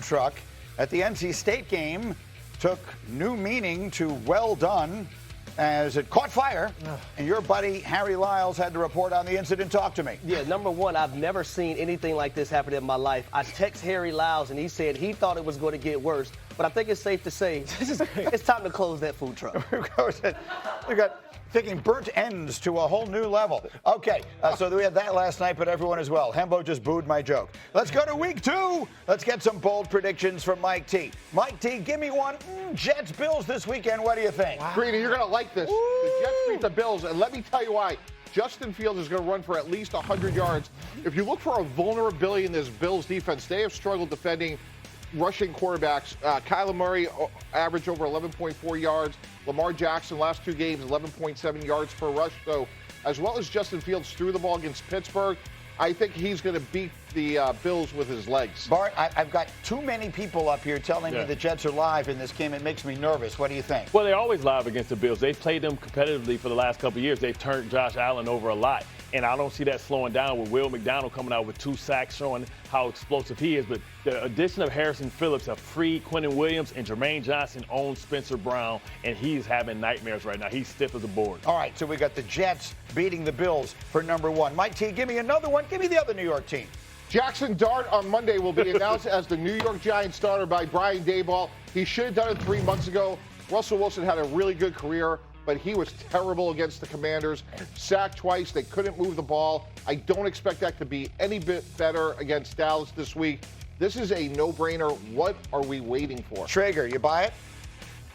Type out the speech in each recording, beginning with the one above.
truck at the NC State game took new meaning to well done as it caught fire, and your buddy Harry Lyles had to report on the incident. Talk to me. Yeah, number one, I've never seen anything like this happen in my life. I text Harry Lyles, and he said he thought it was going to get worse. But I think it's safe to say it's time to close that food truck. We got taking burnt ends to a whole new level. Okay, so we had that last night, but everyone as well. Hembo just booed my joke. Let's go to week 2. Let's get some bold predictions from Mike T. Mike T, give me one. Jets Bills this weekend. What do you think? Wow. Greedy, you're going to like this. Woo! The Jets beat the Bills, and let me tell you why. Justin Fields is going to run for at least 100 yards. If you look for a vulnerability in this Bills defense, they have struggled defending rushing quarterbacks. Kyler Murray averaged over 11.4 yards. Lamar Jackson, last 2 games, 11.7 yards per rush. So, as well as Justin Fields threw the ball against Pittsburgh, I think he's going to beat the Bills with his legs. Bart, I've got too many people up here telling me the Jets are live in this game. It makes me nervous. What do you think? Well, they're always live against the Bills. They've played them competitively for the last couple of years. They've turned Josh Allen over a lot. And I don't see that slowing down with Will McDonald coming out with 2 sacks, showing how explosive he is. But the addition of Harrison Phillips have freed Quentin Williams, and Jermaine Johnson owns Spencer Brown, and he's having nightmares right now. He's stiff as a board. All right, so we got the Jets beating the Bills for number 1. Mike T, give me another one. Give me the other New York team. Jackson Dart on Monday will be announced as the New York Giants starter by Brian Daboll. He should have done it 3 months ago. Russell Wilson had a really good career, but he was terrible against the Commanders. Sacked twice. They couldn't move the ball. I don't expect that to be any bit better against Dallas this week. This is a no-brainer. What are we waiting for? Schrager, you buy it?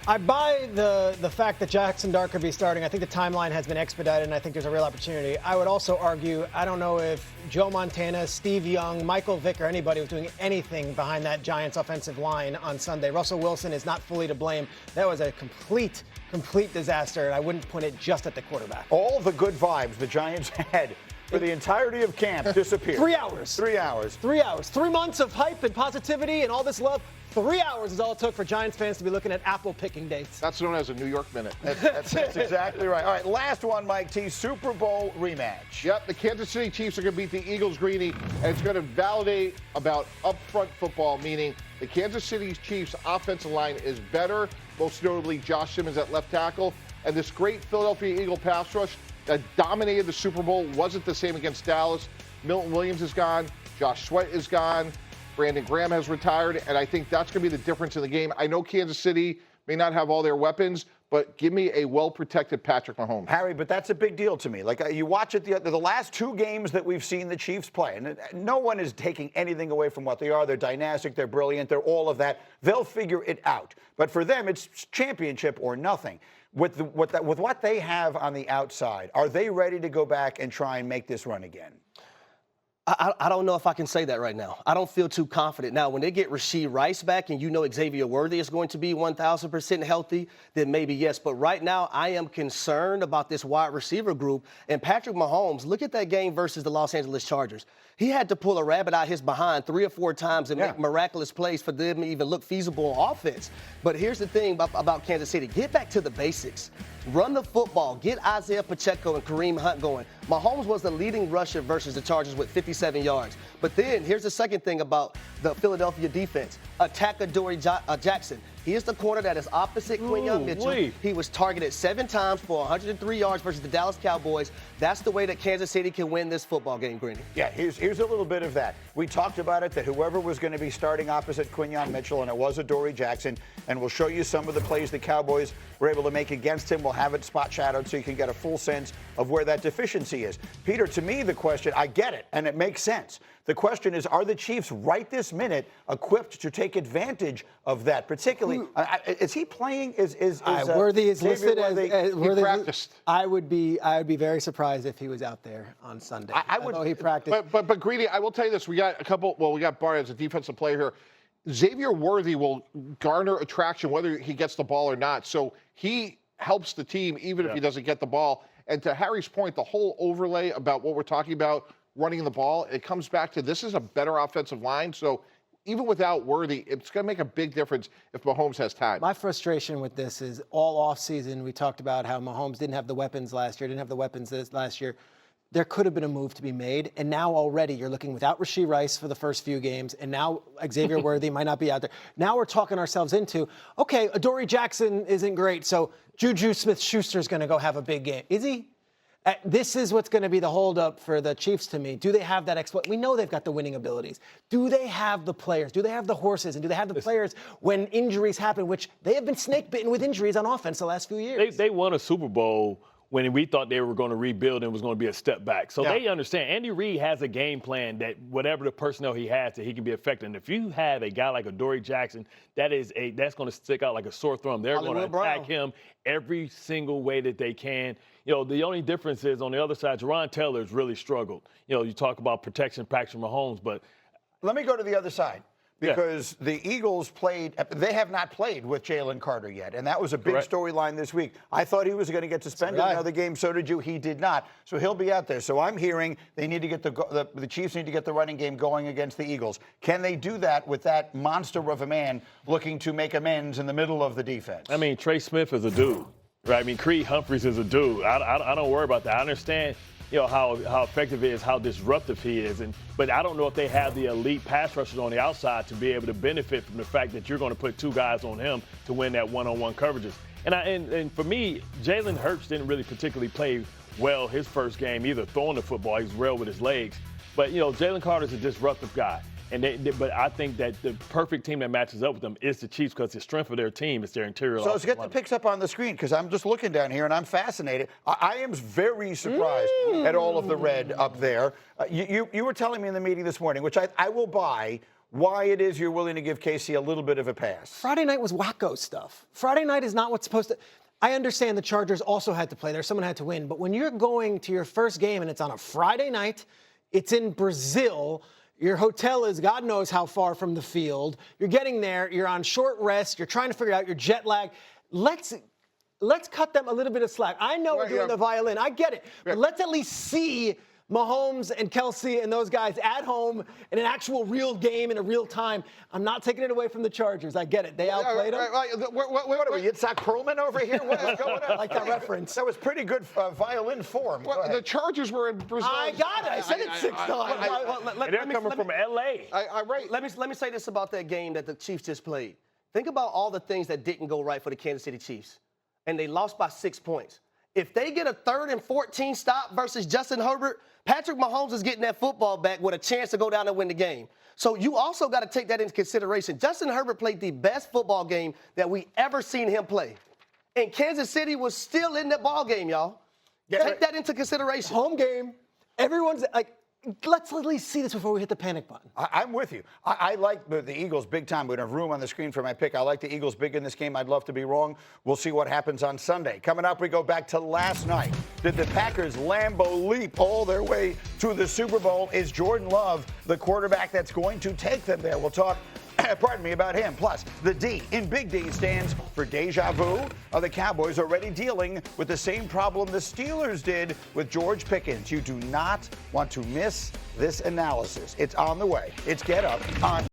I buy the fact that Jackson Dart could be starting. I think the timeline has been expedited, and I think there's a real opportunity. I would also argue, I don't know if Joe Montana, Steve Young, Michael Vick, or anybody was doing anything behind that Giants offensive line on Sunday. Russell Wilson is not fully to blame. That was a complete disaster, and I wouldn't point it just at the quarterback. All the good vibes the Giants had for the entirety of camp disappeared. 3 hours. 3 hours. 3 hours. 3 months of hype and positivity and all this love. 3 hours is all it took for Giants fans to be looking at apple picking dates. That's known as a New York minute. That's exactly right. All right, last one, Mike T. Super Bowl rematch. Yep, the Kansas City Chiefs are going to beat the Eagles, Greeny, and it's going to validate about upfront football, meaning the Kansas City Chiefs offensive line is better, most notably Josh Simmons at left tackle, and this great Philadelphia Eagle pass rush that dominated the Super Bowl wasn't the same against Dallas. Milton Williams is gone. Josh Sweat is gone. Brandon Graham has retired, and I think that's going to be the difference in the game. I know Kansas City may not have all their weapons, but give me a well-protected Patrick Mahomes. Harry, but that's a big deal to me. Like, you watch it, the last 2 games that we've seen the Chiefs play, and no one is taking anything away from what they are. They're dynastic, they're brilliant, they're all of that. They'll figure it out. But for them, it's championship or nothing. With what they have on the outside, are they ready to go back and try and make this run again? I don't know if I can say that right now. I don't feel too confident. Now, when they get Rashee Rice back and you know Xavier Worthy is going to be 1,000% healthy, then maybe yes. But right now, I am concerned about this wide receiver group. And Patrick Mahomes, look at that game versus the Los Angeles Chargers. He had to pull a rabbit out his behind 3 or 4 times and make miraculous plays for them to even look feasible on offense. But here's the thing about Kansas City. Get back to the basics. Run the football. Get Isaiah Pacheco and Kareem Hunt going. Mahomes was the leading rusher versus the Chargers with 57 yards. But then here's the second thing about the Philadelphia defense. Attack Adoree Jackson. He is the corner that is opposite Quinyon Mitchell. He was targeted 7 times for 103 yards versus the Dallas Cowboys. That's the way that Kansas City can win this football game, Greeny. Yeah, here's a little bit of that. We talked about it, that whoever was going to be starting opposite Quinyon Mitchell, and it was Adoree Jackson, and we'll show you some of the plays the Cowboys were able to make against him. We'll have it spot shadowed so you can get a full sense of where that deficiency is. Peter, to me, the question, I get it, and it makes sense. The question is, are the Chiefs right this minute equipped to take advantage of that? Particularly, is he playing? Worthy is listed as Worthy. He practiced. I would be very surprised if he was out there on Sunday. I would. He practiced. But Greedy, I will tell you this: we got Bart as a defensive player here. Xavier Worthy will garner attraction whether he gets the ball or not. So he helps the team even if he doesn't get the ball. And to Harry's point, the whole overlay about what we're talking about, running the ball, it comes back to this is a better offensive line. So even without Worthy, it's going to make a big difference if Mahomes has time. My frustration with this is all offseason we talked about how Mahomes didn't have the weapons last year, didn't have the weapons last year. there could have been a move to be made. And now already you're looking without Rashee Rice for the first few games. And now Xavier Worthy might not be out there. Now we're talking ourselves into, okay, Adoree Jackson isn't great. So Juju Smith-Schuster's going to go have a big game. Is he? This is what's going to be the holdup for the Chiefs to me. Do they have that exploit? We know they've got the winning abilities. Do they have the players? Do they have the horses? And do they have the players when injuries happen, which they have been snake bitten with injuries on offense the last few years? They won a Super Bowl when we thought they were going to rebuild and was going to be a step back. So they understand. Andy Reid has a game plan that whatever the personnel he has, that he can be effective. And if you have a guy like Adoree Jackson, that's going to stick out like a sore thumb. They're going to attack him every single way that they can. You know, the only difference is on the other side, Jaron Taylor's really struggled. You know, you talk about protection, Patrick Mahomes, but let me go to the other side. Because the Eagles they have not played with Jalen Carter yet. And that was a big storyline this week. I thought he was going to get suspended another game. So did you. He did not. So he'll be out there. So I'm hearing they need to get the Chiefs need to get the running game going against the Eagles. Can they do that with that monster of a man looking to make amends in the middle of the defense? I mean, Trey Smith is a dude, right? I mean, Creed Humphreys is a dude. I don't worry about that. I understand, you know, how effective he is, how disruptive he is. But I don't know if they have the elite pass rushers on the outside to be able to benefit from the fact that you're going to put two guys on him to win that one-on-one coverages. And for me, Jalen Hurts didn't really particularly play well his first game either, throwing the football. He was real with his legs. But, you know, Jalen Carter's a disruptive guy. But I think that the perfect team that matches up with them is the Chiefs because the strength of their team is their interior. So let's get the picks up on the screen because I'm just looking down here and I'm fascinated. I am very surprised at all of the red up there. You were telling me in the meeting this morning, which I will buy, why it is you're willing to give Casey a little bit of a pass. Friday night was wacko stuff. Friday night is not what's supposed to. I understand the Chargers also had to play there. Someone had to win. But when you're going to your first game and it's on a Friday night, it's in Brazil. Your hotel is God knows how far from the field. You're getting there. You're on short rest. You're trying to figure out your jet lag. Let's cut them a little bit of slack. I know we're doing the violin. I get it. But let's at least see Mahomes and Kelsey and those guys at home in an actual real game in a real time. I'm not taking it away from the Chargers. I get it. They outplayed them. What are we, Yitzhak Perlman over here? What is going on? I like that reference. That was pretty good violin form. Well, the Chargers were in Brazil. I got it. I said it 6 times. They're coming from L.A. Let me say this about that game that the Chiefs just played. Think about all the things that didn't go right for the Kansas City Chiefs, and they lost by 6 points. If they get a 3rd and 14 stop versus Justin Herbert, Patrick Mahomes is getting that football back with a chance to go down and win the game. So you also got to take that into consideration. Justin Herbert played the best football game that we ever seen him play. And Kansas City was still in that ball game, y'all. Take that into consideration. Home game. Everyone's like, let's at least see this before we hit the panic button. I'm with you. I like the Eagles big time. We don't have room on the screen for my pick. I like the Eagles big in this game. I'd love to be wrong. We'll see what happens on Sunday. Coming up, we go back to last night. Did the Packers Lambeau leap all their way to the Super Bowl? Is Jordan Love the quarterback that's going to take them there? We'll talk about him. Plus, the D in Big D stands for deja vu. Are the Cowboys already dealing with the same problem the Steelers did with George Pickens? You do not want to miss this analysis. It's on the way. It's Get Up on